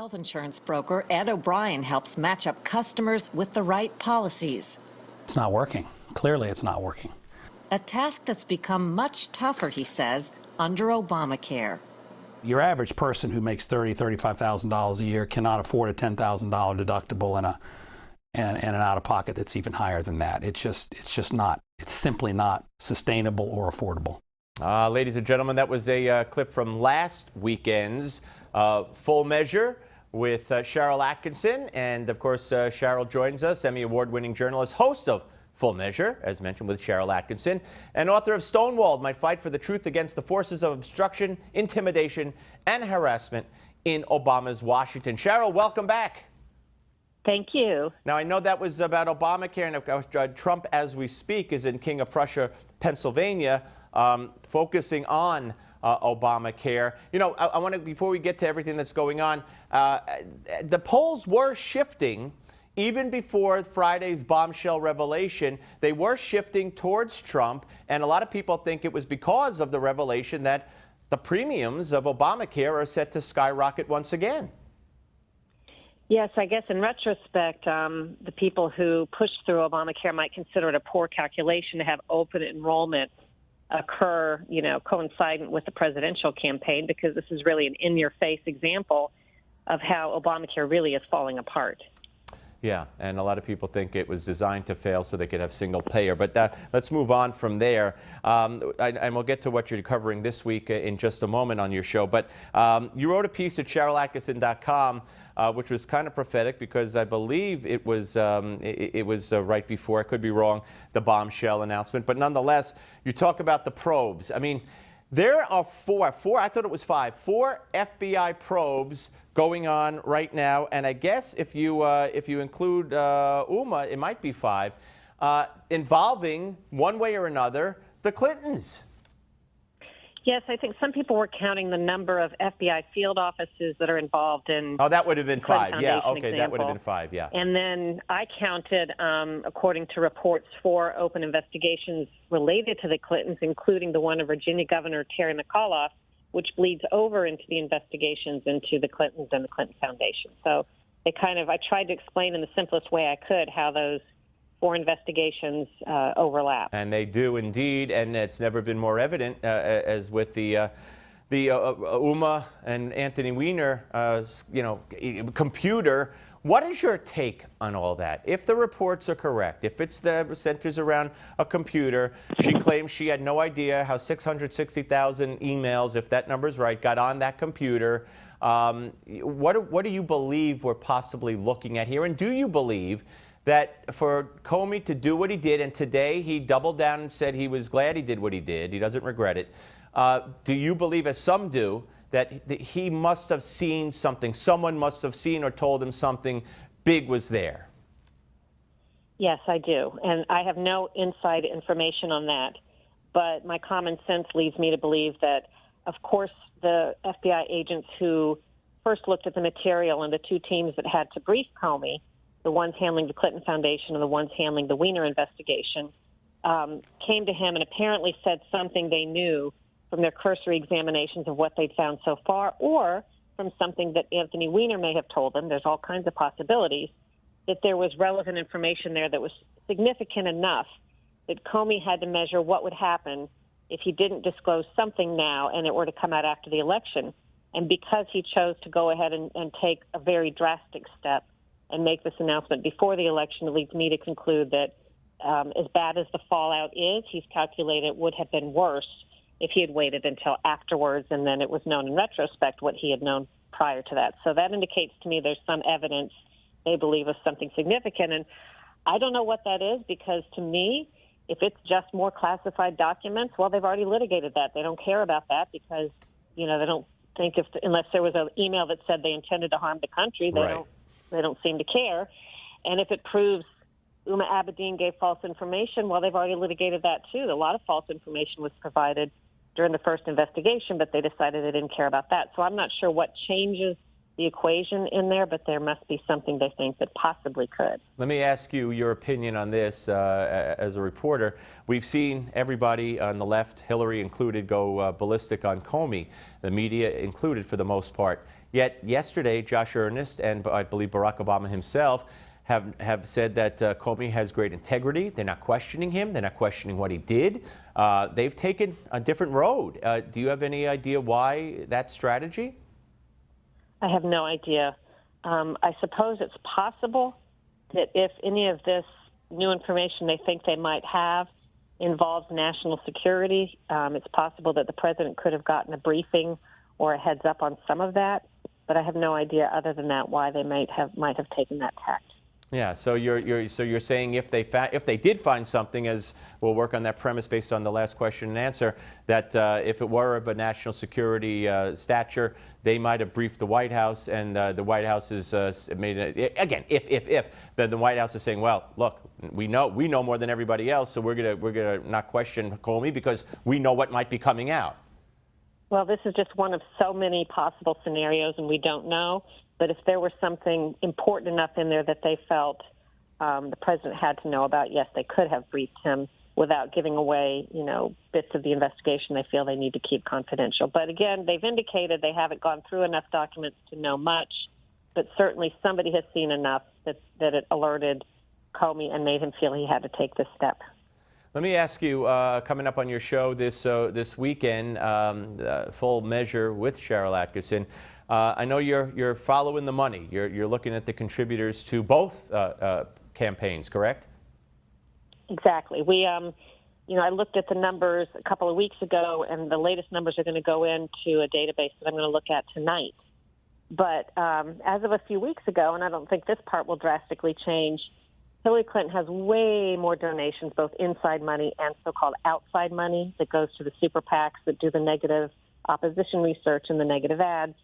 Health insurance broker Ed O'Brien helps match up customers with the right policies. It's not working. Clearly, it's not working. A task that's become much tougher, he says, under Obamacare. Your average person who makes $30,000, $35,000 a year cannot afford a $10,000 deductible and an out-of-pocket that's even higher than that. It's simply not sustainable or affordable. Ladies and gentlemen, that was a clip from last weekend's Full Measure with Sharyl Attkisson. And of course, Sharyl joins us, Emmy Award-winning journalist, host of Full Measure, as mentioned, with Sharyl Attkisson, and author of Stonewalled, My Fight for the Truth Against the Forces of Obstruction, Intimidation, and Harassment in Obama's Washington. Sharyl, welcome back. Thank you. Now, I know that was about Obamacare, and of course, Trump, as we speak, is in King of Prussia, Pennsylvania, focusing on Obamacare. You know, I want to, before we get to everything that's going on, the polls were shifting. Even before Friday's bombshell revelation, they were shifting towards Trump, and a lot of people think it was because of the revelation that the premiums of Obamacare are set to skyrocket once again. Yes, I guess in retrospect, the people who pushed through Obamacare might consider it a poor calculation to have open enrollment occur, coincident with the presidential campaign, because this is really an in-your-face example of how Obamacare really is falling apart. Yeah, and a lot of people think it was designed to fail so they could have single payer. But let's move on from there. And we'll get to what you're covering this week in just a moment on your show. But you wrote a piece at SharylAttkisson.com, which was kind of prophetic, because I believe it was right before, I could be wrong, the bombshell announcement. But nonetheless, you talk about the probes. I mean, there are four, I thought it was four FBI probes going on right now, and I guess if you include Uma, it might be 5, involving one way or another the Clintons. Yes, I think some people were counting the number of FBI field offices that are involved in. Oh, that would have been 5. Yeah, okay, example. that would have been 5. Yeah. And then I counted, according to reports, 4 open investigations related to the Clintons, including the one of Virginia Governor Terry McAuliffe, which bleeds over into the investigations into the Clintons and the Clinton Foundation. So I tried to explain in the simplest way I could how those 4 investigations overlap. And they do indeed, and it's never been more evident, as with the Uma and Anthony Weiner, computer. What is your take on all that? If the reports are correct, if it's centers around a computer, she claims she had no idea how 660,000 emails, if that number's right, got on that computer. What do you believe we're possibly looking at here? And do you believe that for Comey to do what he did, and today he doubled down and said he was glad he did what he did, he doesn't regret it, do you believe, as some do, that he must have seen something, someone must have seen or told him something big was there? Yes, I do. And I have no inside information on that. But my common sense leads me to believe that, of course, the FBI agents who first looked at the material and the 2 teams that had to brief Comey, the ones handling the Clinton Foundation and the ones handling the Weiner investigation, came to him and apparently said something they knew from their cursory examinations of what they'd found so far, or from something that Anthony Weiner may have told them. There's all kinds of possibilities that there was relevant information there that was significant enough that Comey had to measure what would happen if he didn't disclose something now and it were to come out after the election. And because he chose to go ahead and take a very drastic step and make this announcement before the election, it leads me to conclude that as bad as the fallout is, he's calculated it would have been worse if he had waited until afterwards, and then it was known in retrospect what he had known prior to that. So that indicates to me there's some evidence they believe of something significant. And I don't know what that is, because to me, if it's just more classified documents, well, they've already litigated that. They don't care about that because, they don't think unless there was an email that said they intended to harm the country, they don't seem to care. And if it proves Uma Abedin gave false information, well, they've already litigated that too. A lot of false information was provided during the first investigation, but they decided they didn't care about that. So I'm not sure what changes the the equation in there, but there must be something they think that possibly could. Let me ask you your opinion on this as a reporter. We've seen everybody on the left, Hillary included, go ballistic on Comey, the media included for the most part. Yet yesterday, Josh Earnest and I believe Barack Obama himself have said that Comey has great integrity. They're not questioning him. They're not questioning what he did. They've taken a different road. Do you have any idea why that strategy? I have no idea. I suppose it's possible that if any of this new information they think they might have involves national security, it's possible that the president could have gotten a briefing or a heads up on some of that. But I have no idea, other than that, why they might have taken that tact. Yeah, so you're saying if they did find something, as we'll work on that premise based on the last question and answer, that if it were of a national security stature, they might have briefed the White House, and the White House is made it again. If then the White House is saying, well, look, we know more than everybody else, so we're gonna not question Comey because we know what might be coming out. Well, this is just one of so many possible scenarios, and we don't know. But if there was something important enough in there that they felt the president had to know about, yes, they could have briefed him without giving away, bits of the investigation they feel they need to keep confidential. But again, they've indicated they haven't gone through enough documents to know much, but certainly somebody has seen enough that it alerted Comey and made him feel he had to take this step. Let me ask you, coming up on your show this weekend, Full Measure with Sharyl Attkisson. I know you're following the money. You're looking at the contributors to both campaigns, correct? Exactly. I looked at the numbers a couple of weeks ago, and the latest numbers are going to go into a database that I'm going to look at tonight. But as of a few weeks ago, and I don't think this part will drastically change, Hillary Clinton has way more donations, both inside money and so-called outside money, that goes to the super PACs that do the negative opposition research and the negative ads.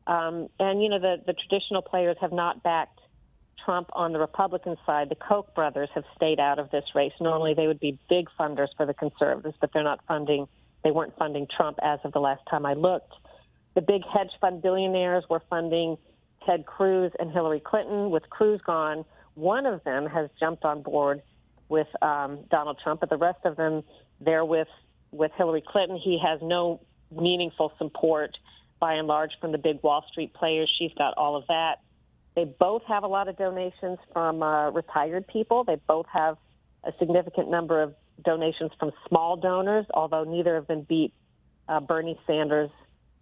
The traditional players have not backed Trump on the Republican side. The Koch brothers have stayed out of this race. Normally they would be big funders for the conservatives, but they weren't funding Trump as of the last time I looked. The big hedge fund billionaires were funding Ted Cruz and Hillary Clinton. With Cruz gone, one of them has jumped on board with Donald Trump, but the rest of them, they're with Hillary Clinton. He has no meaningful support, by and large, from the big Wall Street players. She's got all of that. They both have a lot of donations from retired people. They both have a significant number of donations from small donors, although neither of them beat Bernie Sanders,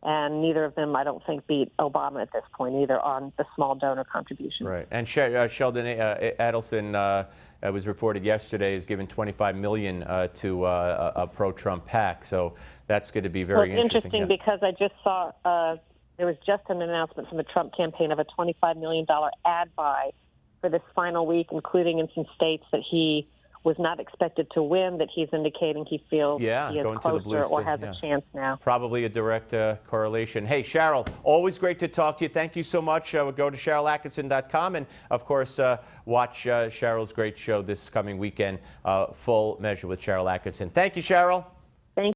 and neither of them, I don't think, beat Obama at this point either on the small donor contribution. Right. And Sheldon Adelson, was reported yesterday, has given $25 million to a pro-Trump PAC. So that's going to be very interesting. It's interesting because I just saw there was just an announcement from the Trump campaign of a $25 million ad buy for this final week, including in some states that he was not expected to win, that he's indicating he feels he is closer or has a chance now. Probably a direct correlation. Hey, Sharyl, always great to talk to you. Thank you so much. Go to SharylAttkisson.com and, of course, watch Sharyl's great show this coming weekend, Full Measure with Sharyl Attkisson. Thank you, Sharyl.